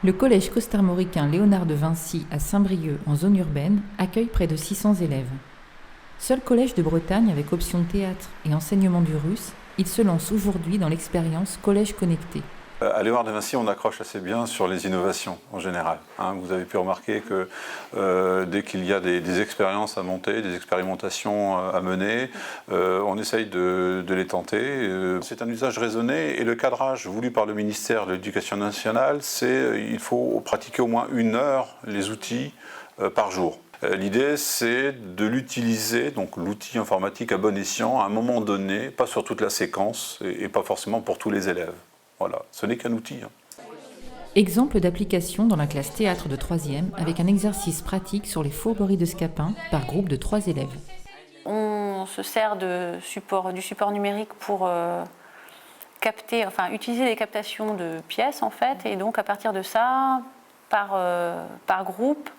Le collège costarmoricain Léonard de Vinci à Saint-Brieuc, en zone urbaine, accueille près de 600 élèves. Seul collège de Bretagne avec option théâtre et enseignement du russe, il se lance aujourd'hui dans l'expérience Collège Connecté. À Léonard de Vinci, on accroche assez bien sur les innovations en général. Vous avez pu remarquer que dès qu'il y a des expériences à monter, des expérimentations à mener, on essaye de les tenter. C'est un usage raisonné et le cadrage voulu par le ministère de l'Éducation nationale, c'est il faut pratiquer au moins 1 heure les outils par jour. L'idée, c'est de l'utiliser, donc l'outil informatique à bon escient, à un moment donné, pas sur toute la séquence et pas forcément pour tous les élèves. Voilà, ce n'est qu'un outil. Exemple d'application dans la classe théâtre de 3e avec un exercice pratique sur les fourberies de Scapin par groupe de 3 élèves. On se sert du support numérique pour utiliser des captations de pièces en fait, et donc à partir de ça, par groupe,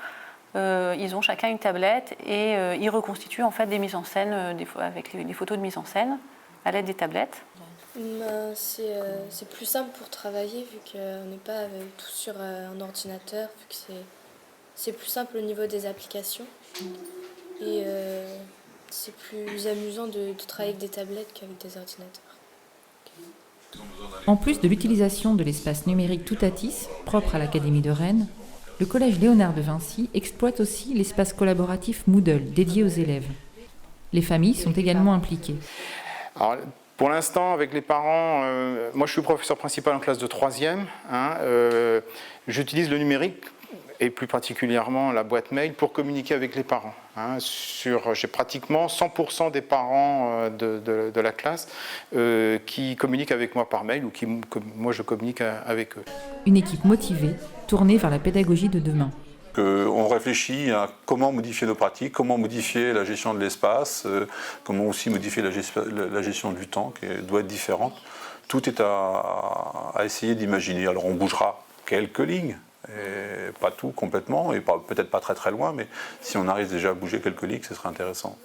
ils ont chacun une tablette et ils reconstituent en fait des mises en scène avec les photos de mise en scène à l'aide des tablettes. C'est plus simple pour travailler vu qu'on n'est pas tous sur un ordinateur, vu que c'est plus simple au niveau des applications. Et c'est plus amusant de travailler avec des tablettes qu'avec des ordinateurs. En plus de l'utilisation de l'espace numérique Toutatis, propre à l'Académie de Rennes, le collège Léonard de Vinci exploite aussi l'espace collaboratif Moodle dédié aux élèves. Les familles sont également impliquées. Alors, pour l'instant, avec les parents, moi je suis professeur principal en classe de 3e. J'utilise le numérique et plus particulièrement la boîte mail pour communiquer avec les parents. J'ai pratiquement 100% des parents de la classe qui communiquent avec moi par mail ou moi je communique avec eux. Une équipe motivée, tournée vers la pédagogie de demain. On réfléchit à comment modifier nos pratiques, comment modifier la gestion de l'espace, comment aussi modifier la gestion du temps qui doit être différente. Tout est à essayer d'imaginer. Alors on bougera quelques lignes, et pas tout complètement, et peut-être pas très très loin, mais si on arrive déjà à bouger quelques lignes, ce serait intéressant.